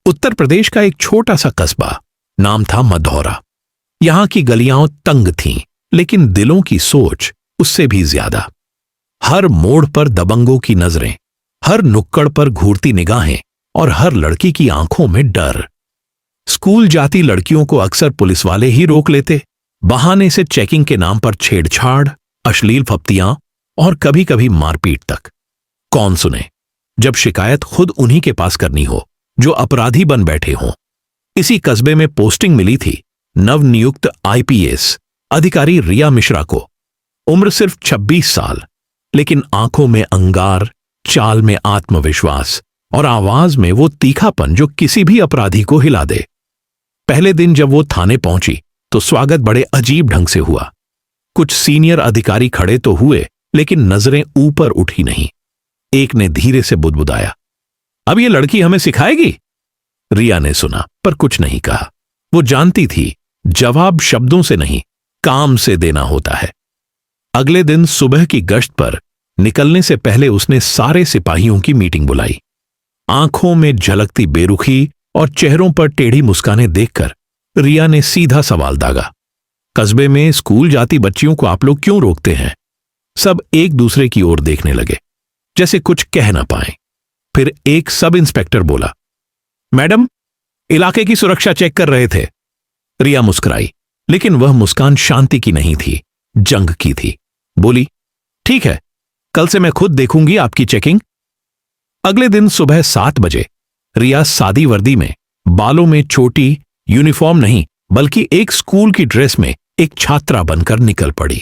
उत्तर प्रदेश का एक छोटा सा कस्बा, नाम था मधौरा। यहां की गलियां तंग थीं, लेकिन दिलों की सोच उससे भी ज्यादा। हर मोड़ पर दबंगों की नजरें, हर नुक्कड़ पर घूरती निगाहें और हर लड़की की आंखों में डर। स्कूल जाती लड़कियों को अक्सर पुलिस वाले ही रोक लेते, बहाने से चेकिंग के नाम पर छेड़छाड़, अश्लील फप्तियां और कभी कभी मारपीट तक। कौन सुने जब शिकायत खुद उन्हीं के पास करनी हो जो अपराधी बन बैठे हों। इसी कस्बे में पोस्टिंग मिली थी नवनियुक्त आईपीएस अधिकारी रिया मिश्रा को। उम्र सिर्फ 26 साल, लेकिन आंखों में अंगार, चाल में आत्मविश्वास और आवाज में वो तीखापन जो किसी भी अपराधी को हिला दे। पहले दिन जब वो थाने पहुंची तो स्वागत बड़े अजीब ढंग से हुआ। कुछ सीनियर अधिकारी खड़े तो हुए, लेकिन नजरें ऊपर उठी नहीं। एक ने धीरे से बुदबुदाया, अब ये लड़की हमें सिखाएगी? रिया ने सुना पर कुछ नहीं कहा। वो जानती थी जवाब शब्दों से नहीं, काम से देना होता है। अगले दिन सुबह की गश्त पर निकलने से पहले उसने सारे सिपाहियों की मीटिंग बुलाई। आंखों में झलकती बेरुखी और चेहरों पर टेढ़ी मुस्कानें देखकर रिया ने सीधा सवाल दागा, कस्बे में स्कूल जाती बच्चियों को आप लोग क्यों रोकते हैं? सब एक दूसरे की ओर देखने लगे, जैसे कुछ कह ना पाए। फिर एक सब इंस्पेक्टर बोला, मैडम, इलाके की सुरक्षा चेक कर रहे थे। रिया मुस्कुराई, लेकिन वह मुस्कान शांति की नहीं थी, जंग की थी। बोली, ठीक है, कल से मैं खुद देखूंगी आपकी चेकिंग। अगले दिन सुबह 7 बजे रिया सादी वर्दी में, बालों में छोटी, यूनिफॉर्म नहीं बल्कि एक स्कूल की ड्रेस में एक छात्रा बनकर निकल पड़ी।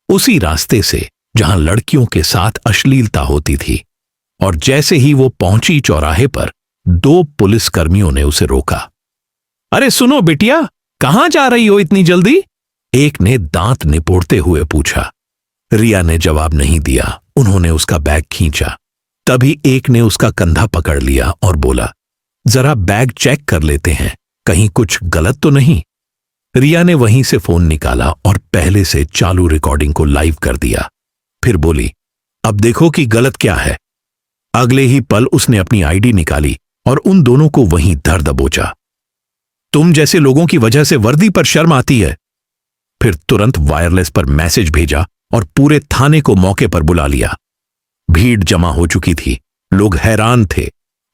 उसी रास्ते से जहां लड़कियों के साथ अश्लीलता होती थी। और जैसे ही वो पहुंची चौराहे पर, 2 पुलिसकर्मियों ने उसे रोका। अरे सुनो बिटिया, कहां जा रही हो इतनी जल्दी? एक ने दांत निपोड़ते हुए पूछा। रिया ने जवाब नहीं दिया। उन्होंने उसका बैग खींचा। तभी एक ने उसका कंधा पकड़ लिया और बोला, जरा बैग चेक कर लेते हैं, कहीं कुछ गलत तो नहीं। रिया ने वहीं से फोन निकाला और पहले से चालू रिकॉर्डिंग को लाइव कर दिया। फिर बोली, अब देखो कि गलत क्या है। अगले ही पल उसने अपनी आईडी निकाली और उन दोनों को वहीं धर दबोचा। तुम जैसे लोगों की वजह से वर्दी पर शर्म आती है। फिर तुरंत वायरलेस पर मैसेज भेजा और पूरे थाने को मौके पर बुला लिया। भीड़ जमा हो चुकी थी। लोग हैरान थे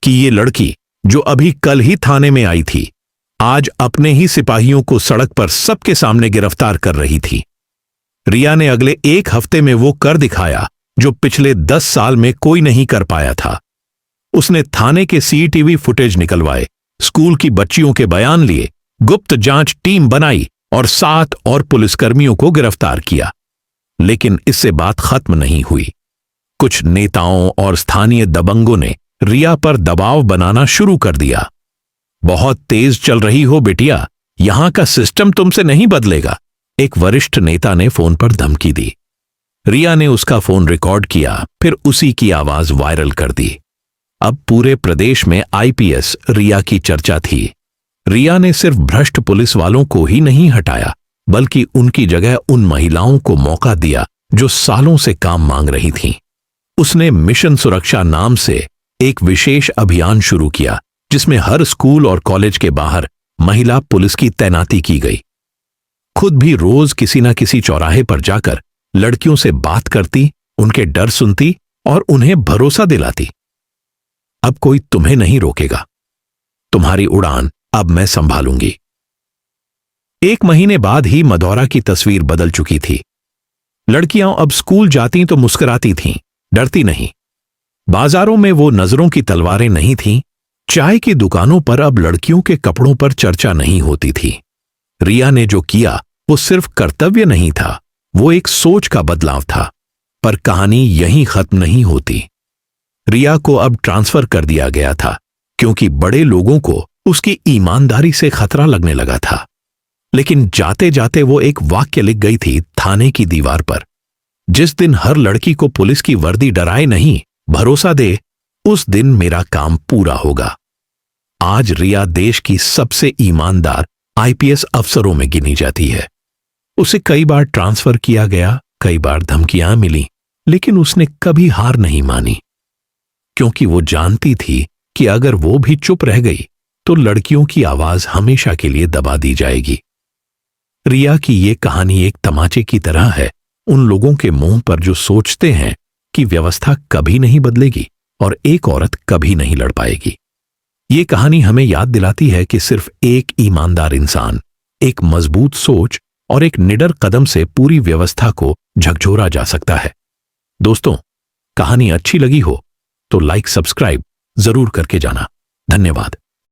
कि ये लड़की जो अभी कल ही थाने में आई थी, आज अपने ही सिपाहियों को सड़क पर सबके सामने गिरफ्तार कर रही थी। रिया ने अगले 1 हफ्ते में वो कर दिखाया जो पिछले 10 साल में कोई नहीं कर पाया था। उसने थाने के सीसीटीवी फुटेज निकलवाए, स्कूल की बच्चियों के बयान लिए, गुप्त जांच टीम बनाई और 7 और पुलिसकर्मियों को गिरफ्तार किया। लेकिन इससे बात खत्म नहीं हुई। कुछ नेताओं और स्थानीय दबंगों ने रिया पर दबाव बनाना शुरू कर दिया। बहुत तेज चल रही हो बिटिया, यहां का सिस्टम तुमसे नहीं बदलेगा, एक वरिष्ठ नेता ने फोन पर धमकी दी। रिया ने उसका फोन रिकॉर्ड किया, फिर उसी की आवाज वायरल कर दी। अब पूरे प्रदेश में आईपीएस रिया की चर्चा थी। रिया ने सिर्फ भ्रष्ट पुलिस वालों को ही नहीं हटाया, बल्कि उनकी जगह उन महिलाओं को मौका दिया जो सालों से काम मांग रही थीं। उसने मिशन सुरक्षा नाम से एक विशेष अभियान शुरू किया, जिसमें हर स्कूल और कॉलेज के बाहर महिला पुलिस की तैनाती की गई। खुद भी रोज किसी न किसी चौराहे पर जाकर लड़कियों से बात करती, उनके डर सुनती और उन्हें भरोसा दिलाती। अब कोई तुम्हें नहीं रोकेगा, तुम्हारी उड़ान अब मैं संभालूंगी। 1 महीने बाद ही मधौरा की तस्वीर बदल चुकी थी। लड़कियां अब स्कूल जाती तो मुस्कुराती थीं, डरती नहीं। बाजारों में वो नजरों की तलवारें नहीं थीं। चाय की दुकानों पर अब लड़कियों के कपड़ों पर चर्चा नहीं होती थी। रिया ने जो किया वो सिर्फ कर्तव्य नहीं था, वो एक सोच का बदलाव था। पर कहानी यहीं खत्म नहीं होती। रिया को अब ट्रांसफर कर दिया गया था, क्योंकि बड़े लोगों को उसकी ईमानदारी से खतरा लगने लगा था। लेकिन जाते जाते वो एक वाक्य लिख गई थी थाने की दीवार पर, जिस दिन हर लड़की को पुलिस की वर्दी डराए नहीं, भरोसा दे, उस दिन मेरा काम पूरा होगा। आज रिया देश की सबसे ईमानदार आईपीएस अफसरों में गिनी जाती है। उसे कई बार ट्रांसफर किया गया, कई बार धमकियां मिली, लेकिन उसने कभी हार नहीं मानी, क्योंकि वो जानती थी कि अगर वो भी चुप रह गई तो लड़कियों की आवाज हमेशा के लिए दबा दी जाएगी। रिया की ये कहानी एक तमाचे की तरह है उन लोगों के मुंह पर जो सोचते हैं कि व्यवस्था कभी नहीं बदलेगी और एक औरत कभी नहीं लड़ पाएगी। ये कहानी हमें याद दिलाती है कि सिर्फ एक ईमानदार इंसान, एक मजबूत सोच और एक निडर कदम से पूरी व्यवस्था को झकझोरा जा सकता है। दोस्तों, कहानी अच्छी लगी हो तो लाइक सब्सक्राइब जरूर करके जाना। धन्यवाद।